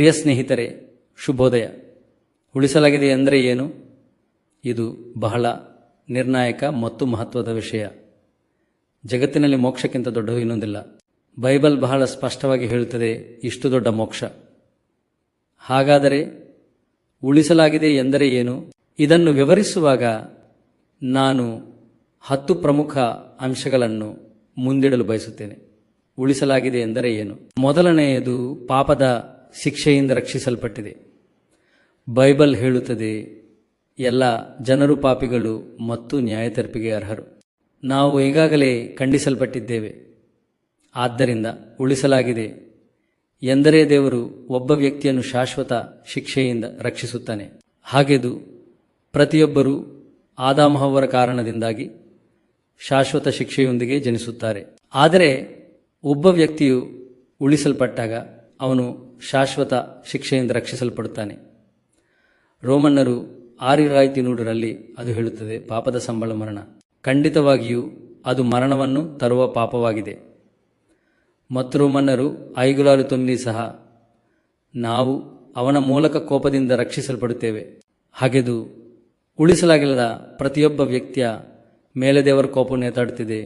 ಪ್ರಿಯ ಸ್ನೇಹಿತರೆ, ಶುಭೋದಯ. ಉಳಿಸಲಾಗಿದೆ ಎಂದರೆ ಏನು? ಇದು ಬಹಳ ನಿರ್ಣಾಯಕ ಮತ್ತು ಮಹತ್ವದ ವಿಷಯ. ಜಗತ್ತಿನಲ್ಲಿ ಮೋಕ್ಷಕ್ಕಿಂತ ದೊಡ್ಡದು ಇನ್ನೊಂದಿಲ್ಲ. ಬೈಬಲ್ ಬಹಳ ಸ್ಪಷ್ಟವಾಗಿ ಹೇಳುತ್ತದೆ, ಇಷ್ಟು ದೊಡ್ಡ ಮೋಕ್ಷ. ಹಾಗಾದರೆ ಉಳಿಸಲಾಗಿದೆ ಎಂದರೆ ಏನು? ಇದನ್ನು ವಿವರಿಸುವಾಗ ನಾನು 10 ಪ್ರಮುಖ ಅಂಶಗಳನ್ನು ಮುಂದಿಡಲು ಬಯಸುತ್ತೇನೆ. ಉಳಿಸಲಾಗಿದೆ ಎಂದರೆ ಏನು? ಮೊದಲನೆಯದು, ಪಾಪದ ಶಿಕ್ಷೆಯಿಂದ ರಕ್ಷಿಸಲ್ಪಟ್ಟಿದೆ. ಬೈಬಲ್ ಹೇಳುತ್ತದೆ, ಎಲ್ಲ ಜನರು ಪಾಪಿಗಳು ಮತ್ತು ನ್ಯಾಯತೀರ್ಪಿಗೆ ಅರ್ಹರು. ನಾವು ಈಗಾಗಲೇ ಖಂಡಿಸಲ್ಪಟ್ಟಿದ್ದೇವೆ. ಆದ್ದರಿಂದ ಉಳಿಸಲಾಗಿದೆ ಎಂದರೆ ದೇವರು ಒಬ್ಬ ವ್ಯಕ್ತಿಯನ್ನು ಶಾಶ್ವತ ಶಿಕ್ಷೆಯಿಂದ ರಕ್ಷಿಸುತ್ತಾನೆ. ಹಾಗೆದು ಪ್ರತಿಯೊಬ್ಬರೂ ಆದಾಮಹವ್ವರ ಕಾರಣದಿಂದಾಗಿ ಶಾಶ್ವತ ಶಿಕ್ಷೆಯೊಂದಿಗೆ ಜನಿಸುತ್ತಾರೆ. ಆದರೆ ಒಬ್ಬ ವ್ಯಕ್ತಿಯು ಉಳಿಸಲ್ಪಟ್ಟಾಗ ಅವನು ಶಾಶ್ವತ ಶಿಕ್ಷೆಯಿಂದ ರಕ್ಷಿಸಲ್ಪಡುತ್ತಾನೆ. ರೋಮನ್ನರು 6:23 ಅದು ಹೇಳುತ್ತದೆ, ಪಾಪದ ಸಂಬಳ ಮರಣ. ಖಂಡಿತವಾಗಿಯೂ ಅದು ಮರಣವನ್ನು ತರುವ ಪಾಪವಾಗಿದೆ. ಮತ್ತು ರೋಮನ್ನರು 5:9 ಸಹ, ನಾವು ಅವನ ಮೂಲಕ ಕೋಪದಿಂದ ರಕ್ಷಿಸಲ್ಪಡುತ್ತೇವೆ. ಹಾಗೆದು ಉಳಿಸಲಾಗಿಲ್ಲದ ಪ್ರತಿಯೊಬ್ಬ ವ್ಯಕ್ತಿಯ ಮೇಲೆ ದೇವರ ಕೋಪವು ನೇತಾಡುತ್ತಿದೆ.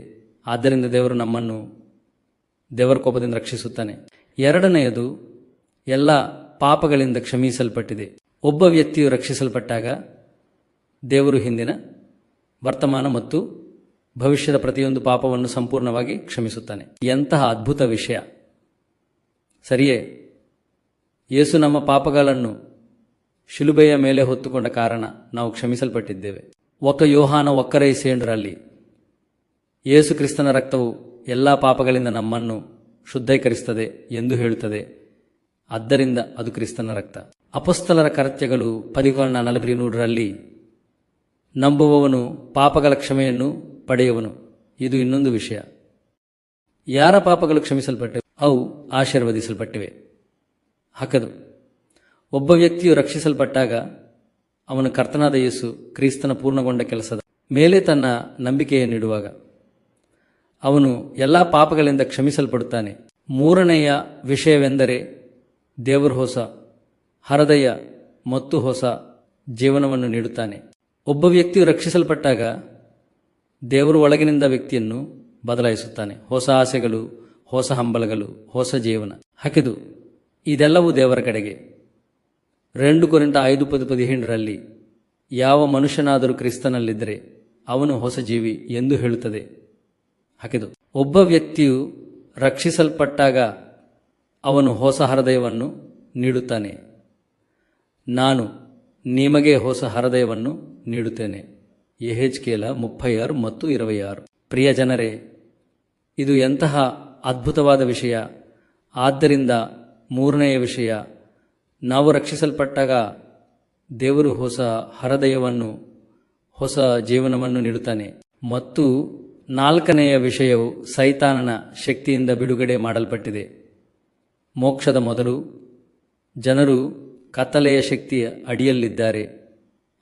ಆದ್ದರಿಂದ ದೇವರು ನಮ್ಮನ್ನು ದೇವರ ಕೋಪದಿಂದ ರಕ್ಷಿಸುತ್ತಾನೆ. ಎರಡನೆಯದು, ಎಲ್ಲ ಪಾಪಗಳಿಂದ ಕ್ಷಮಿಸಲ್ಪಟ್ಟಿದೆ. ಒಬ್ಬ ವ್ಯಕ್ತಿಯು ರಕ್ಷಿಸಲ್ಪಟ್ಟಾಗ ದೇವರು ಹಿಂದಿನ, ವರ್ತಮಾನ ಮತ್ತು ಭವಿಷ್ಯದ ಪ್ರತಿಯೊಂದು ಪಾಪವನ್ನು ಸಂಪೂರ್ಣವಾಗಿ ಕ್ಷಮಿಸುತ್ತಾನೆ. ಎಂತಹ ಅದ್ಭುತ ವಿಷಯ, ಸರಿಯೇ? ಯೇಸು ನಮ್ಮ ಪಾಪಗಳನ್ನು ಶಿಲುಬೆಯ ಮೇಲೆ ಹೊತ್ತುಕೊಂಡ ಕಾರಣ ನಾವು ಕ್ಷಮಿಸಲ್ಪಟ್ಟಿದ್ದೇವೆ. ಯೋಹಾನ 1:7 ಯೇಸು ಕ್ರಿಸ್ತನ ರಕ್ತವು ಎಲ್ಲ ಪಾಪಗಳಿಂದ ನಮ್ಮನ್ನು ಶುದ್ಧೀಕರಿಸುತ್ತದೆ ಎಂದು ಹೇಳುತ್ತದೆ. ಆದ್ದರಿಂದ ಅದು ಕ್ರಿಸ್ತನ ರಕ್ತ. ಅಪೊಸ್ತಲರ ಕೃತ್ಯಗಳು 10:43 ನಂಬುವವನು ಪಾಪಗಳ ಕ್ಷಮೆಯನ್ನು ಪಡೆಯುವನು. ಇದು ಇನ್ನೊಂದು ವಿಷಯ. ಯಾರ ಪಾಪಗಳು ಕ್ಷಮಿಸಲ್ಪಟ್ಟಿವೆ? ಅವು ಆಶೀರ್ವದಿಸಲ್ಪಟ್ಟಿವೆ. ಹಾಕದು ಒಬ್ಬ ವ್ಯಕ್ತಿಯು ರಕ್ಷಿಸಲ್ಪಟ್ಟಾಗ ಅವನ ಕರ್ತನಾದ ಯೇಸು ಕ್ರಿಸ್ತನ ಪೂರ್ಣಗೊಂಡ ಕೆಲಸದ ಮೇಲೆ ತನ್ನ ನಂಬಿಕೆಯನ್ನಿಡುವಾಗ ಅವನು ಎಲ್ಲ ಪಾಪಗಳಿಂದ ಕ್ಷಮಿಸಲ್ಪಡುತ್ತಾನೆ. ಮೂರನೆಯ ವಿಷಯವೆಂದರೆ ದೇವರು ಹೊಸ ಹೃದಯ ಮತ್ತು ಹೊಸ ಜೀವನವನ್ನು ನೀಡುತ್ತಾನೆ. ಒಬ್ಬ ವ್ಯಕ್ತಿಯು ರಕ್ಷಿಸಲ್ಪಟ್ಟಾಗ ದೇವರು ಒಳಗಿನಿಂದ ವ್ಯಕ್ತಿಯನ್ನು ಬದಲಾಯಿಸುತ್ತಾನೆ. ಹೊಸ ಆಸೆಗಳು, ಹೊಸ ಹಂಬಲಗಳು, ಹೊಸ ಜೀವನ. ಹಾಕಿದು ಇದೆಲ್ಲವೂ ದೇವರ ಕಡೆಗೆ. 2 ಕೊರಿಂಥ 5:17 ಯಾವ ಮನುಷ್ಯನಾದರೂ ಕ್ರಿಸ್ತನಲ್ಲಿದ್ದರೆ ಅವನು ಹೊಸ ಜೀವಿ ಎಂದು ಹೇಳುತ್ತದೆ. ಹಾಕಿದು ಒಬ್ಬ ವ್ಯಕ್ತಿಯು ರಕ್ಷಿಸಲ್ಪಟ್ಟಾಗ ಅವನು ಹೊಸ ಹೃದಯವನ್ನು ನೀಡುತ್ತಾನೆ. ನಾನು ನಿಮಗೆ ಹೊಸ ಹೃದಯವನ್ನು ನೀಡುತ್ತೇನೆ. ಯೆಹೆಜ್ಕೇಲ 36 ಮತ್ತು 26. ಪ್ರಿಯ ಜನರೇ, ಇದು ಎಂತಹ ಅದ್ಭುತವಾದ ವಿಷಯ. ಆದ್ದರಿಂದ ಮೂರನೆಯ ವಿಷಯ, ನಾವು ರಕ್ಷಿಸಲ್ಪಟ್ಟಾಗ ದೇವರು ಹೊಸ ಹೃದಯವನ್ನು, ಹೊಸ ಜೀವನವನ್ನು ನೀಡುತ್ತಾನೆ. ಮತ್ತು ನಾಲ್ಕನೆಯ ವಿಷಯವು ಸೈತಾನನ ಶಕ್ತಿಯಿಂದ ಬಿಡುಗಡೆ ಮಾಡಲ್ಪಟ್ಟಿದೆ. ಮೋಕ್ಷದ ಮೊದಲು ಜನರು ಕತ್ತಲೆಯ ಶಕ್ತಿಯ ಅಡಿಯಲ್ಲಿದ್ದಾರೆ.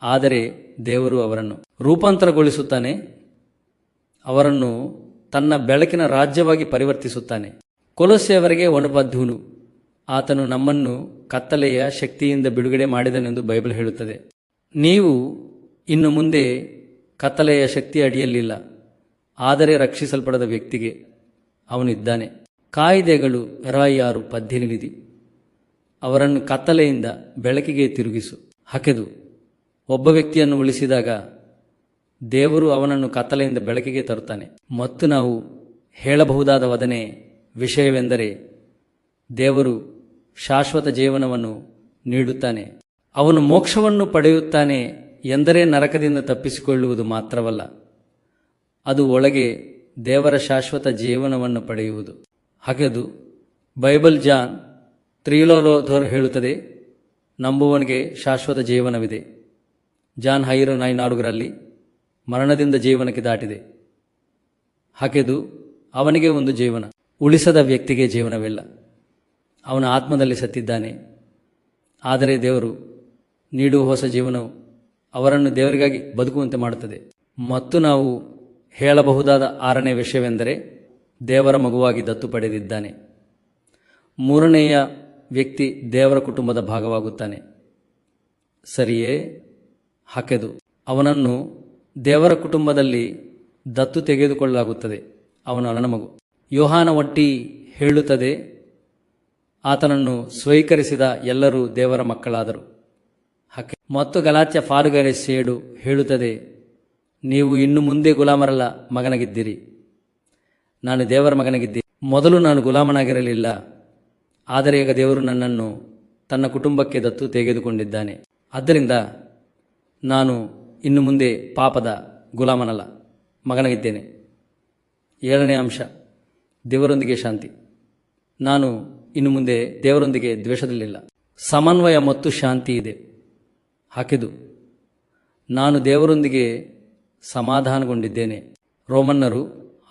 ಆದರೆ ದೇವರು ಅವರನ್ನು ರೂಪಾಂತರಗೊಳಿಸುತ್ತಾನೆ, ಅವರನ್ನು ತನ್ನ ಬೆಳಕಿನ ರಾಜ್ಯವಾಗಿ ಪರಿವರ್ತಿಸುತ್ತಾನೆ. ಕೊಲೊಸ್ಸೆಯವರಿಗೆ ಒಣಬದ್ದೂನು, ಆತನು ನಮ್ಮನ್ನು ಕತ್ತಲೆಯ ಶಕ್ತಿಯಿಂದ ಬಿಡುಗಡೆ ಮಾಡಿದನೆಂದು ಬೈಬಲ್ ಹೇಳುತ್ತದೆ. ನೀವು ಇನ್ನು ಮುಂದೆ ಕತ್ತಲೆಯ ಶಕ್ತಿಯ ಅಡಿಯಲ್ಲಿಲ್ಲ, ಆದರೆ ರಕ್ಷಿಸಲ್ಪಡದ ವ್ಯಕ್ತಿಗೆ ಅವನಿದ್ದಾನೆ. ಕಾಯಿದೆಗಳು 26:18 ಅವರನ್ನು ಕತ್ತಲೆಯಿಂದ ಬೆಳಕಿಗೆ ತಿರುಗಿಸು. ಹಾಕೆದು ಒಬ್ಬ ವ್ಯಕ್ತಿಯನ್ನು ಉಳಿಸಿದಾಗ ದೇವರು ಅವನನ್ನು ಕತ್ತಲೆಯಿಂದ ಬೆಳಕಿಗೆ ತರುತ್ತಾನೆ. ಮತ್ತು ನಾವು ಹೇಳಬಹುದಾದ ವದನೆ ವಿಷಯವೆಂದರೆ ದೇವರು ಶಾಶ್ವತ ಜೀವನವನ್ನು ನೀಡುತ್ತಾನೆ. ಅವನು ಮೋಕ್ಷವನ್ನು ಪಡೆಯುತ್ತಾನೆ ಎಂದರೆ ನರಕದಿಂದ ತಪ್ಪಿಸಿಕೊಳ್ಳುವುದು ಮಾತ್ರವಲ್ಲ, ಅದು ಒಳಗೆ ದೇವರ ಶಾಶ್ವತ ಜೀವನವನ್ನು ಪಡೆಯುವುದು. ಹಾಗೆದು ಬೈಬಲ್ ಜಾನ್ 3:3 ಹೇಳುತ್ತದೆ, ನಂಬುವನಿಗೆ ಶಾಶ್ವತ ಜೀವನವಿದೆ. ಜಾನ್ 5:9 ಮರಣದಿಂದ ಜೀವನಕ್ಕೆ ದಾಟಿದೆ. ಹಾಗೆದು ಅವನಿಗೆ ಒಂದು ಜೀವನ. ಉಳಿಸದ ವ್ಯಕ್ತಿಗೆ ಜೀವನವಿಲ್ಲ. ಅವನ ಆತ್ಮದಲ್ಲಿ ಸತ್ತಿದ್ದಾನೆ. ಆದರೆ ದೇವರು ನೀಡುವ ಹೊಸ ಜೀವನವು ಅವರನ್ನು ದೇವರಿಗಾಗಿ ಬದುಕುವಂತೆ ಮಾಡುತ್ತದೆ. ಮತ್ತು ನಾವು ಹೇಳಬಹುದಾದ 6ನೇ ವಿಷಯವೆಂದರೆ ದೇವರ ಮಗುವಾಗಿ ದತ್ತು ಪಡೆದಿದ್ದಾನೆ. ಮೂರನೆಯ ವ್ಯಕ್ತಿ ದೇವರ ಕುಟುಂಬದ ಭಾಗವಾಗುತ್ತಾನೆ. ಸರಿಯೇ? ಹಾಕೆದು ಅವನನ್ನು ದೇವರ ಕುಟುಂಬದಲ್ಲಿ ದತ್ತು ತೆಗೆದುಕೊಳ್ಳಲಾಗುತ್ತದೆ. ಅವನು ಅವನ ಮಗು. ಯೋಹಾನ ಒಟ್ಟಿ ಹೇಳುತ್ತದೆ, ಆತನನ್ನು ಸ್ವೀಕರಿಸಿದ ಎಲ್ಲರೂ ದೇವರ ಮಕ್ಕಳಾದರು. ಹಾಗೆ ಮತ್ತು ಗಲಾತ್ಯ 6:7 ಹೇಳುತ್ತದೆ, ನೀವು ಇನ್ನು ಮುಂದೆ ಗುಲಾಮರಲ್ಲ, ಮಗನಾಗಿದ್ದೀರಿ. ನಾನು ದೇವರ ಮಗನಾಗಿದ್ದೀನಿ. ಮೊದಲು ನಾನು ಗುಲಾಮನಾಗಿರಲಿಲ್ಲ, ಆದರೆ ಈಗ ದೇವರು ನನ್ನನ್ನು ತನ್ನ ಕುಟುಂಬಕ್ಕೆ ದತ್ತು ತೆಗೆದುಕೊಂಡಿದ್ದಾನೆ. ಆದ್ದರಿಂದ ನಾನು ಇನ್ನು ಮುಂದೆ ಪಾಪದ ಗುಲಾಮನಲ್ಲ, ಮಗನಾಗಿದ್ದೇನೆ. 7ನೇ ಅಂಶ, ದೇವರೊಂದಿಗೆ ಶಾಂತಿ. ನಾನು ಇನ್ನು ಮುಂದೆ ದೇವರೊಂದಿಗೆ ದ್ವೇಷದಲ್ಲಿಲ್ಲ, ಸಮನ್ವಯ ಮತ್ತು ಶಾಂತಿ ಇದೆ. ಹಾಕಿದು ನಾನು ದೇವರೊಂದಿಗೆ ಸಮಾಧಾನಗೊಂಡಿದ್ದೇನೆ. ರೋಮನ್ನರು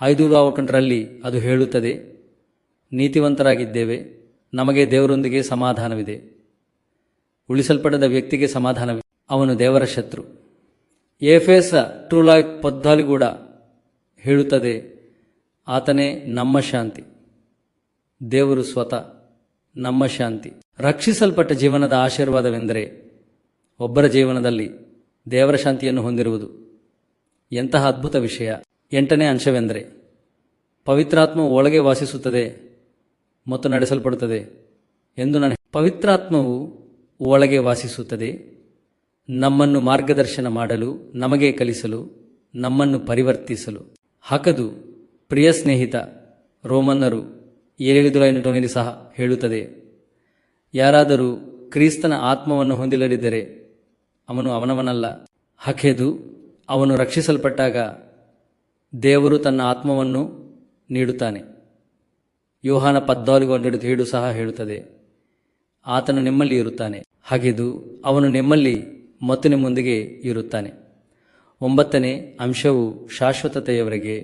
5:8 ಅದು ಹೇಳುತ್ತದೆ, ನೀತಿವಂತರಾಗಿದ್ದೇವೆ, ನಮಗೆ ದೇವರೊಂದಿಗೆ ಸಮಾಧಾನವಿದೆ. ಉಳಿಸಲ್ಪಡದ ವ್ಯಕ್ತಿಗೆ ಸಮಾಧಾನವಿದೆ, ಅವನು ದೇವರ ಶತ್ರು. ಎಫೆಸ 2:14 ಕೂಡ ಹೇಳುತ್ತದೆ, ಆತನೇ ನಮ್ಮ ಶಾಂತಿ. ದೇವರು ಸ್ವತಃ ನಮ್ಮ ಶಾಂತಿ. ರಕ್ಷಿಸಲ್ಪಟ್ಟ ಜೀವನದ ಆಶೀರ್ವಾದವೆಂದರೆ ಒಬ್ಬರ ಜೀವನದಲ್ಲಿ ದೇವರ ಶಾಂತಿಯನ್ನು ಹೊಂದಿರುವುದು. ಎಂತಹ ಅದ್ಭುತ ವಿಷಯ! 8ನೇ ಅಂಶವೆಂದರೆ ಪವಿತ್ರಾತ್ಮವು ಒಳಗೆ ವಾಸಿಸುತ್ತದೆ ಮತ್ತು ನಡೆಸಲ್ಪಡುತ್ತದೆ ಎಂದು ನಾನು. ಪವಿತ್ರಾತ್ಮವು ಒಳಗೆ ವಾಸಿಸುತ್ತದೆ, ನಮ್ಮನ್ನು ಮಾರ್ಗದರ್ಶನ ಮಾಡಲು, ನಮಗೆ ಕಲಿಸಲು, ನಮ್ಮನ್ನು ಪರಿವರ್ತಿಸಲು. ಹಾಕದು ಪ್ರಿಯ ಸ್ನೇಹಿತ, ರೋಮನ್ನರು 7:8 ಸಹ ಹೇಳುತ್ತದೆ, ಯಾರಾದರೂ ಕ್ರಿಸ್ತನ ಆತ್ಮವನ್ನು ಹೊಂದಿಲ್ಲದಿದ್ದರೆ ಅವನು ಅವನವನಲ್ಲ. ಹಕೆದು ಅವನು ರಕ್ಷಿಸಲ್ಪಟ್ಟಾಗ ದೇವರು ತನ್ನ ಆತ್ಮವನ್ನು ನೀಡುತ್ತಾನೆ. ಯೋಹಾನ 14:7 ಸಹ ಹೇಳುತ್ತದೆ, ಆತನು ನಿಮ್ಮಲ್ಲಿ ಇರುತ್ತಾನೆ. ಹಾಗೆದು ಅವನು ನಿಮ್ಮಲ್ಲಿ ಮತ್ತು ನಿಮ್ಮೊಂದಿಗೆ ಇರುತ್ತಾನೆ. 9ನೇ ಅಂಶವು ಶಾಶ್ವತತೆಯವರೆಗೆ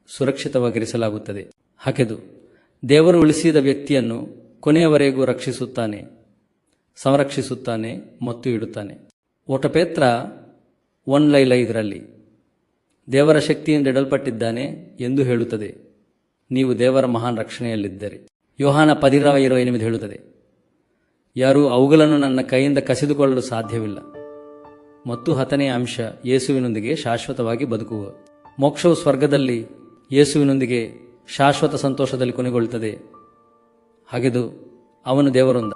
ಸುರಕ್ಷಿತವಾಗಿರಿಸಲಾಗುತ್ತದೆ. ಹಾಗೆದು ದೇವರು ಉಳಿಸಿದ ವ್ಯಕ್ತಿಯನ್ನು ಕೊನೆಯವರೆಗೂ ರಕ್ಷಿಸುತ್ತಾನೆ, ಸಂರಕ್ಷಿಸುತ್ತಾನೆ ಮತ್ತು ಇಡುತ್ತಾನೆ. ಓಟಪೇತ್ರ 1:5 ದೇವರ ಶಕ್ತಿಯಿಂದ ಇಡಲ್ಪಟ್ಟಿದ್ದಾನೆ ಎಂದು ಹೇಳುತ್ತದೆ. ನೀವು ದೇವರ ಮಹಾನ್ ರಕ್ಷಣೆಯಲ್ಲಿದ್ದರೆ. ಯೋಹಾನ 10:28 ಹೇಳುತ್ತದೆ, ಯಾರೂ ಅವುಗಳನ್ನು ನನ್ನ ಕೈಯಿಂದ ಕಸಿದುಕೊಳ್ಳಲು ಸಾಧ್ಯವಿಲ್ಲ. ಮತ್ತು 10ನೇ ಅಂಶ, ಯೇಸುವಿನೊಂದಿಗೆ ಶಾಶ್ವತವಾಗಿ ಬದುಕುವ. ಮೋಕ್ಷವು ಸ್ವರ್ಗದಲ್ಲಿ ಯೇಸುವಿನೊಂದಿಗೆ ಶಾಶ್ವತ ಸಂತೋಷದಲ್ಲಿ ಕೊನೆಗೊಳ್ಳುತ್ತದೆ. ಹಾಗೆದು ಅವನು ದೇವರೊಂದ.